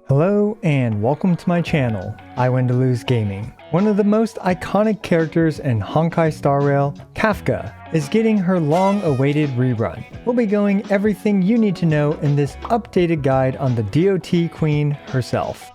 Hello and welcome to my channel, I Win to Lose Gaming. One of the most iconic characters in Honkai Star Rail, Kafka, is getting her long-awaited rerun. We'll be going everything you need to know in this updated guide on the DOT Queen herself.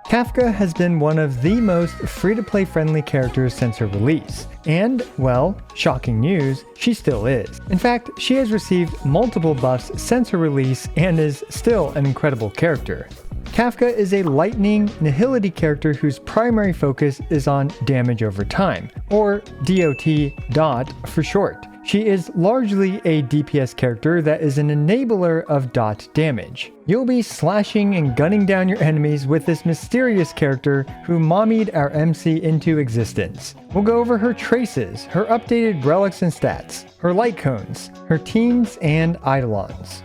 Kafka has been one of the most free-to-play friendly characters since her release, and, well, shocking news, she still is. In fact, she has received multiple buffs since her release and is still an incredible character. Kafka is a lightning nihility character whose primary focus is on damage over time, or DOT for short. She is largely a DPS character that is an enabler of dot damage. You'll be slashing and gunning down your enemies with this mysterious character who mommied our MC into existence. We'll go over her traces, her updated relics and stats, her light cones, her teams and Eidolons.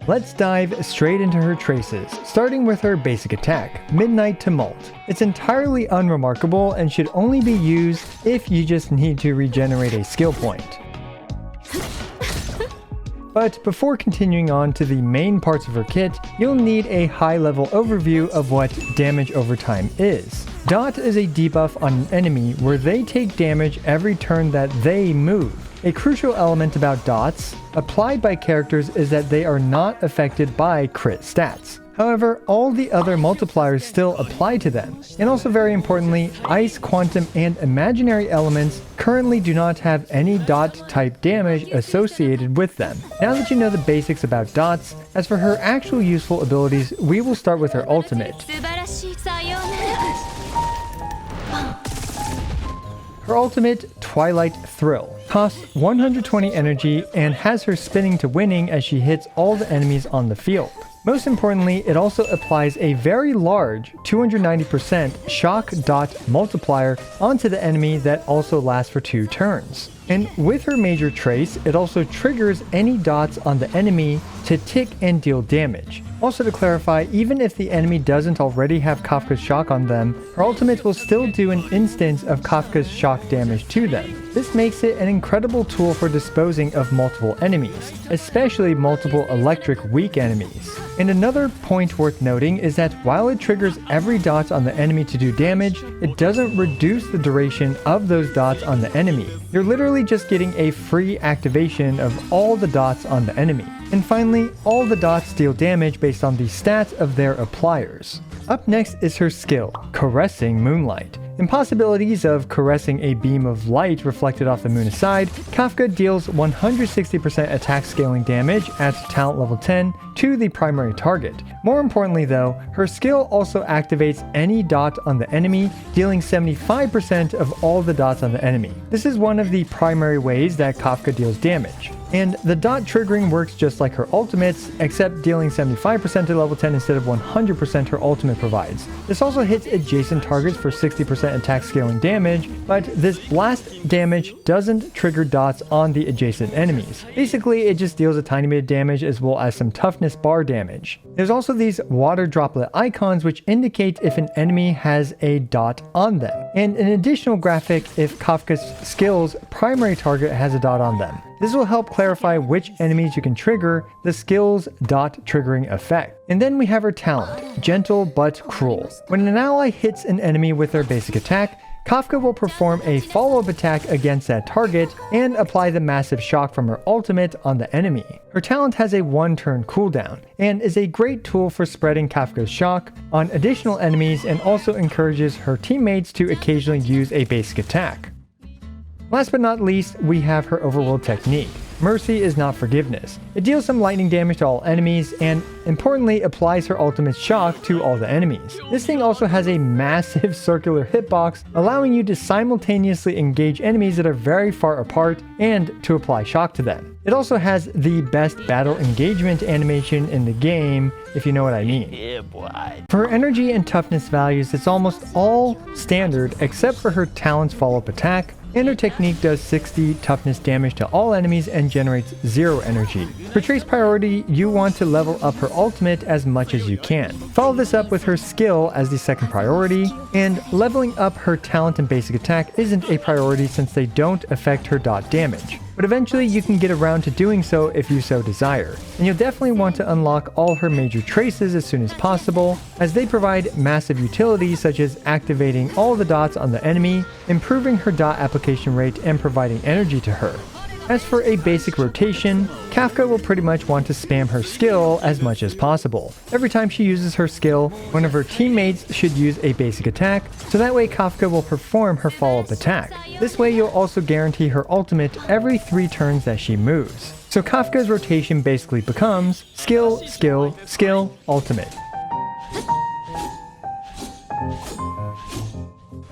Let's dive straight into her traces, starting with her basic attack, Midnight Tumult. It's entirely unremarkable and should only be used if you just need to regenerate a skill point. But before continuing on to the main parts of her kit, you'll need a high-level overview of what damage over time is. Dot is a debuff on an enemy where they take damage every turn that they move. A crucial element about dots applied by characters is that they are not affected by crit stats. However, all the other multipliers still apply to them. And also very importantly, ice, quantum, and imaginary elements currently do not have any dot type damage associated with them. Now that you know the basics about dots, as for her actual useful abilities, we will start with her ultimate. Her ultimate, Twilight Thrill, costs 120 energy and has her spinning to winning as she hits all the enemies on the field. Most importantly, it also applies a very large 290% shock dot multiplier onto the enemy that also lasts for 2 turns. And with her major trace, it also triggers any dots on the enemy to tick and deal damage. Also to clarify, even if the enemy doesn't already have Kafka's shock on them, her ultimate will still do an instance of Kafka's shock damage to them. This makes it an incredible tool for disposing of multiple enemies, especially multiple electric weak enemies. And another point worth noting is that while it triggers every dot on the enemy to do damage, it doesn't reduce the duration of those dots on the enemy. You're literally just getting a free activation of all the dots on the enemy. And finally, all the dots deal damage based on the stats of their appliers. Up next is her skill, Caressing Moonlight. Impossibilities of caressing a beam of light reflected off the moon aside, Kafka deals 160% attack scaling damage at talent level 10 to the primary target. More importantly though, her skill also activates any dot on the enemy, dealing 75% of all the dots on the enemy. This is one of the primary ways that Kafka deals damage. And the dot triggering works just like her ultimates, except dealing 75% to level 10 instead of 100% her ultimate provides. This also hits adjacent targets for 60% attack scaling damage, but this blast damage doesn't trigger dots on the adjacent enemies. Basically, it just deals a tiny bit of damage as well as some toughness bar damage. There's also these water droplet icons which indicate if an enemy has a dot on them, and an additional graphic if Kafka's skill's primary target has a dot on them. This will help clarify which enemies you can trigger the skill's dot triggering effect. And then we have her talent, Gentle but Cruel. When an ally hits an enemy with their basic attack, Kafka will perform a follow-up attack against that target and apply the massive shock from her ultimate on the enemy. Her talent has a 1-turn cooldown and is a great tool for spreading Kafka's shock on additional enemies and also encourages her teammates to occasionally use a basic attack. Last but not least, we have her overworld technique. Mercy is not forgiveness. It deals some lightning damage to all enemies and, importantly, applies her ultimate shock to all the enemies. This thing also has a massive circular hitbox, allowing you to simultaneously engage enemies that are very far apart and to apply shock to them. It also has the best battle engagement animation in the game, if you know what I mean. Yeah, boy. For her energy and toughness values, it's almost all standard except for her talent's follow-up attack, and her technique does 60 toughness damage to all enemies and generates 0 energy. For Trace priority, you want to level up her ultimate as much as you can. Follow this up with her skill as the second priority, and leveling up her talent and basic attack isn't a priority since they don't affect her dot damage. But eventually you can get around to doing so if you so desire. And you'll definitely want to unlock all her major traces as soon as possible, as they provide massive utilities such as activating all the dots on the enemy, improving her dot application rate, and providing energy to her. As for a basic rotation, Kafka will pretty much want to spam her skill as much as possible. Every time she uses her skill, one of her teammates should use a basic attack, so that way Kafka will perform her follow-up attack. This way you'll also guarantee her ultimate every 3 turns that she moves. So Kafka's rotation basically becomes skill, skill, skill, ultimate.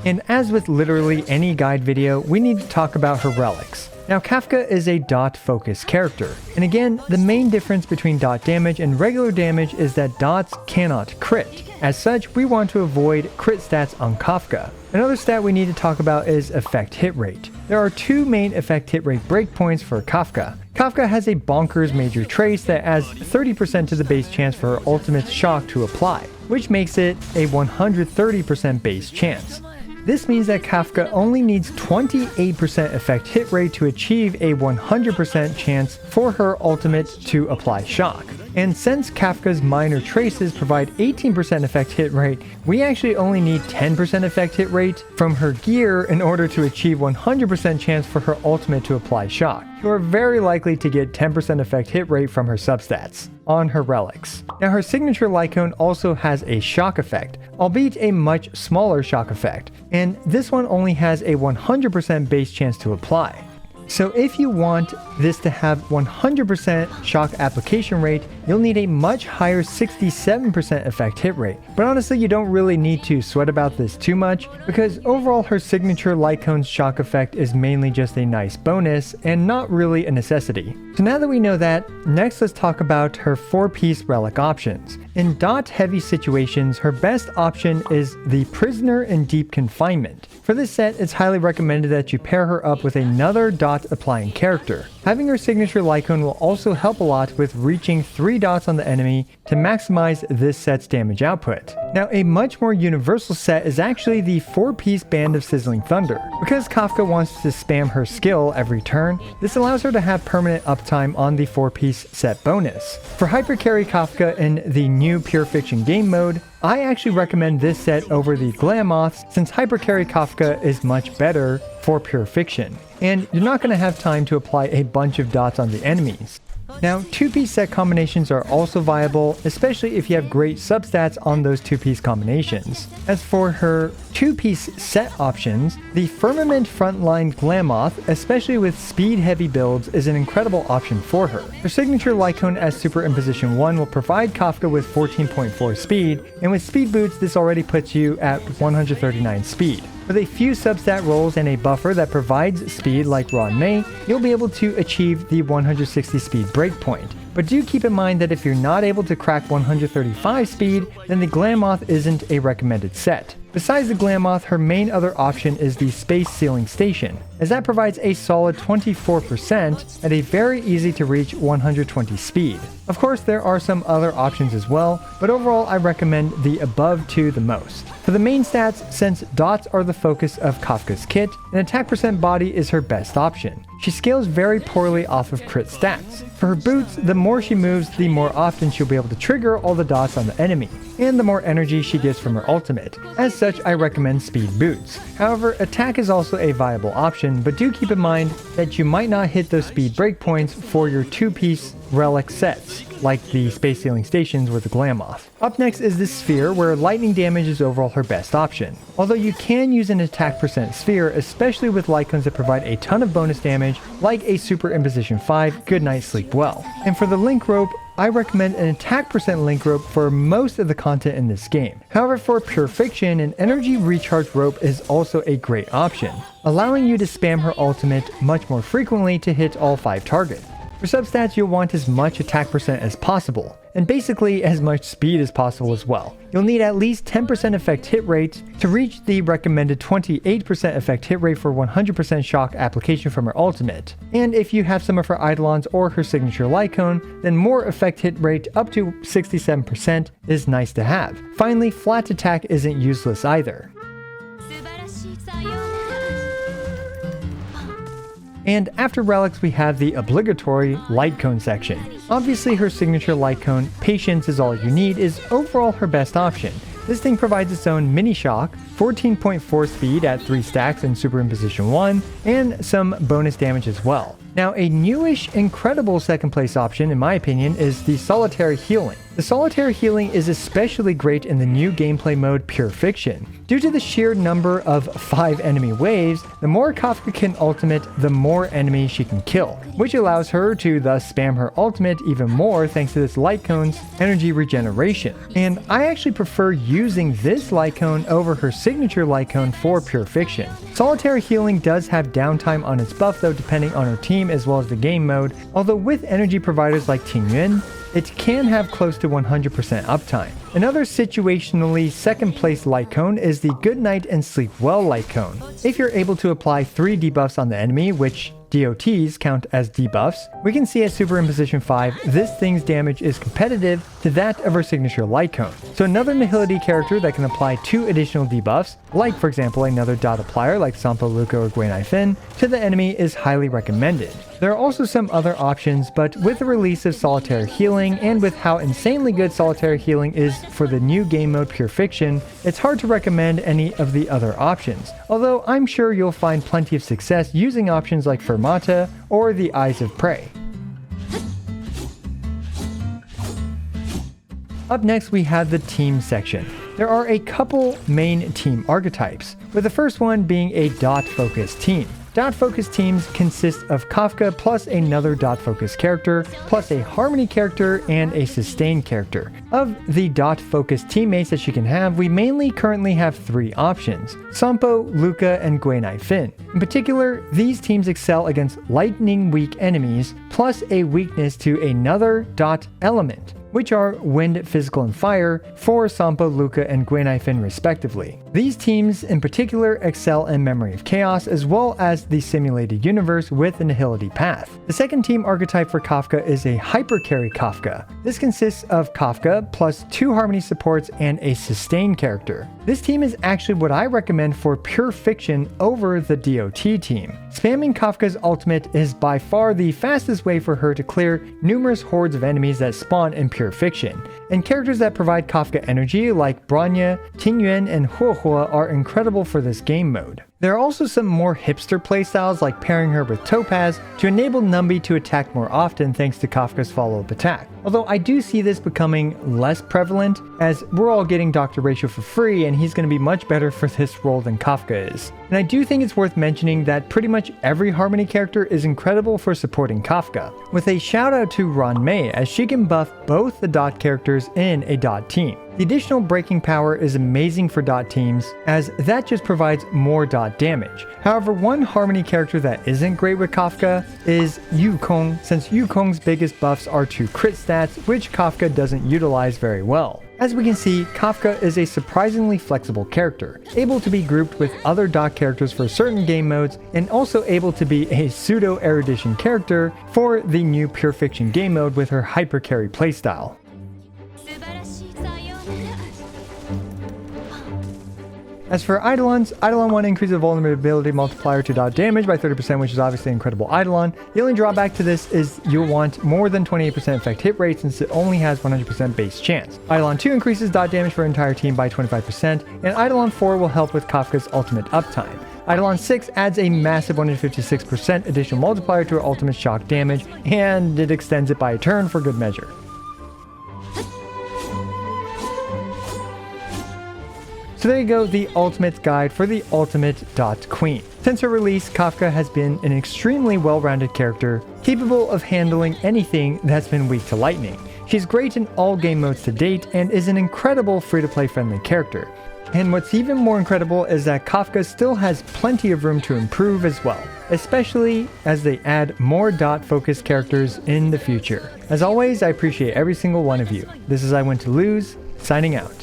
And as with literally any guide video, we need to talk about her relics. Now Kafka is a dot-focused character, and again, the main difference between dot damage and regular damage is that dots cannot crit. As such, we want to avoid crit stats on Kafka. Another stat we need to talk about is effect hit rate. There are 2 main effect hit rate breakpoints for Kafka. Kafka has a bonkers major trace that adds 30% to the base chance for her ultimate shock to apply, which makes it a 130% base chance. This means that Kafka only needs 28% effect hit rate to achieve a 100% chance for her ultimate to apply shock. And since Kafka's minor traces provide 18% effect hit rate, we actually only need 10% effect hit rate from her gear in order to achieve 100% chance for her ultimate to apply shock. You are very likely to get 10% effect hit rate from her substats on her relics. Now her signature Lycone also has a shock effect, albeit a much smaller shock effect, and this one only has a 100% base chance to apply. So if you want this to have 100% shock application rate, you'll need a much higher 67% effect hit rate. But honestly, you don't really need to sweat about this too much, because overall her signature Lycone's shock effect is mainly just a nice bonus and not really a necessity. So now that we know that, next let's talk about her 4-piece relic options. In dot heavy situations, her best option is the Prisoner in Deep Confinement. For this set, it's highly recommended that you pair her up with another dot applying character. Having her signature Lycone will also help a lot with reaching 3 dots on the enemy to maximize this set's damage output. Now a much more universal set is actually the 4-piece Band of Sizzling Thunder. Because Kafka wants to spam her skill every turn, this allows her to have permanent uptime on the 4-piece set bonus. For hypercarry Kafka in the new Pure Fiction game mode, I actually recommend this set over the Glamoths since hypercarry Kafka is much better for Pure Fiction, and you're not going to have time to apply a bunch of dots on the enemies. Now, 2-piece set combinations are also viable, especially if you have great substats on those 2-piece combinations. As for her 2-piece set options, the Firmament Frontline Glamoth, especially with speed-heavy builds, is an incredible option for her. Her signature Lycone as Superimposition 1 will provide Kafka with 14.4 speed, and with speed boots this already puts you at 139 speed. With a few substat rolls and a buffer that provides speed like Ron May, you'll be able to achieve the 160 speed breakpoint. But do keep in mind that if you're not able to crack 135 speed, then the Glamoth isn't a recommended set. Besides the Glamoth, her main other option is the Space Sealing Station, as that provides a solid 24% at a very easy to reach 120 speed. Of course, there are some other options as well, but overall I recommend the above 2 the most. For the main stats, since dots are the focus of Kafka's kit, an attack percent body is her best option. She scales very poorly off of crit stats. For her boots, the more she moves, the more often she'll be able to trigger all the dots on the enemy, and the more energy she gets from her ultimate. As such, I recommend speed boots. However, attack is also a viable option, but do keep in mind that you might not hit those speed breakpoints for your 2-piece relic sets, like the Space Sealing Stations with the Glamoth. Up next is the Sphere, where lightning damage is overall her best option. Although you can use an attack percent sphere, especially with Lycones that provide a ton of bonus damage, like a Superimposition 5, Goodnight Sleep Well. And for the Link Rope, I recommend an attack percent link rope for most of the content in this game. However, for Pure Fiction, an energy recharge rope is also a great option, allowing you to spam her ultimate much more frequently to hit all 5 targets. For substats, you'll want as much attack percent as possible, and basically as much speed as possible as well. You'll need at least 10% effect hit rate to reach the recommended 28% effect hit rate for 100% shock application from her ultimate. And if you have some of her Eidolons or her signature light cone, then more effect hit rate up to 67% is nice to have. Finally, flat attack isn't useless either. And after relics, we have the obligatory light cone section. Obviously, her signature light cone, Patience is all you need, is overall her best option. This thing provides its own mini shock, 14.4 speed at 3 stacks in superimposition 1, and some bonus damage as well. Now, a newish, incredible second place option, in my opinion, is the solitary healing. The solitary healing is especially great in the new gameplay mode Pure Fiction. Due to the sheer number of 5 enemy waves, the more Kafka can ultimate, the more enemies she can kill, which allows her to thus spam her ultimate even more thanks to this light cone's energy regeneration. And I actually prefer using this light cone over her signature light cone for Pure Fiction. Solitary healing does have downtime on its buff though, depending on her team as well as the game mode, although with energy providers like Tingyuan, it can have close to 100% uptime. Another situationally second place light cone is the Good Night and Sleep Well light cone. If you're able to apply 3 debuffs on the enemy, which DOTs count as debuffs, we can see at superimposition 5, this thing's damage is competitive to that of her signature light cone. So another Nihility character that can apply 2 additional debuffs, like for example another dot applier like Sampo Luca or Gwen Ifin, to the enemy is highly recommended. There are also some other options, but with the release of Solitary Healing and with how insanely good Solitary Healing is for the new game mode Pure Fiction, it's hard to recommend any of the other options, although I'm sure you'll find plenty of success using options like Fermata or the Eyes of Prey. Up next we have the team section. There are a couple main team archetypes, with the first one being a dot-focused team. Dot-focused teams consist of Kafka plus another dot-focused character, plus a harmony character and a sustain character. Of the dot-focused teammates that she can have, we mainly currently have 3 options: Sampo, Luca, and Gwen Ifin. In particular, these teams excel against lightning-weak enemies, plus a weakness to another dot element, which are Wind, Physical, and Fire for Sampo, Luca, and Gwen Ifin respectively. These teams in particular excel in Memory of Chaos as well as the Simulated Universe with the Nihility Path. The second team archetype for Kafka is a Hypercarry Kafka. This consists of Kafka plus 2 Harmony supports and a Sustain character. This team is actually what I recommend for Pure Fiction over the DOT team. Spamming Kafka's ultimate is by far the fastest way for her to clear numerous hordes of enemies that spawn in Pure Fiction, and characters that provide Kafka energy like Bronya, Tingyuan, and Huohua are incredible for this game mode. There are also some more hipster playstyles like pairing her with Topaz to enable Numby to attack more often thanks to Kafka's follow-up attack. Although I do see this becoming less prevalent as we're all getting Dr. Ratio for free and he's going to be much better for this role than Kafka is. And I do think it's worth mentioning that pretty much every Harmony character is incredible for supporting Kafka, with a shout out to Ranmei as she can buff both the dot characters in a dot team. The additional breaking power is amazing for dot teams as that just provides more dot damage. However, one Harmony character that isn't great with Kafka is Yukong, since Yukong's biggest buffs are to crit stats, which Kafka doesn't utilize very well. As we can see, Kafka is a surprisingly flexible character, able to be grouped with other dot characters for certain game modes, and also able to be a pseudo-erudition character for the new Pure Fiction game mode with her Hypercarry playstyle. As for Eidolons, Eidolon 1 increases the vulnerability multiplier to dot damage by 30%, which is obviously an incredible Eidolon. The only drawback to this is you'll want more than 28% effect hit rate since it only has 100% base chance. Eidolon 2 increases dot damage for an entire team by 25%, and Eidolon 4 will help with Kafka's ultimate uptime. Eidolon 6 adds a massive 156% additional multiplier to her ultimate shock damage, and it extends it by a turn for good measure. So there you go, the ultimate guide for the ultimate dot queen. Since her release, Kafka has been an extremely well-rounded character, capable of handling anything that's been weak to lightning. She's great in all game modes to date, and is an incredible free-to-play friendly character. And what's even more incredible is that Kafka still has plenty of room to improve as well. especially as they add more dot-focused characters in the future. As always, I appreciate every single one of you. This is I Went to Lose, signing out.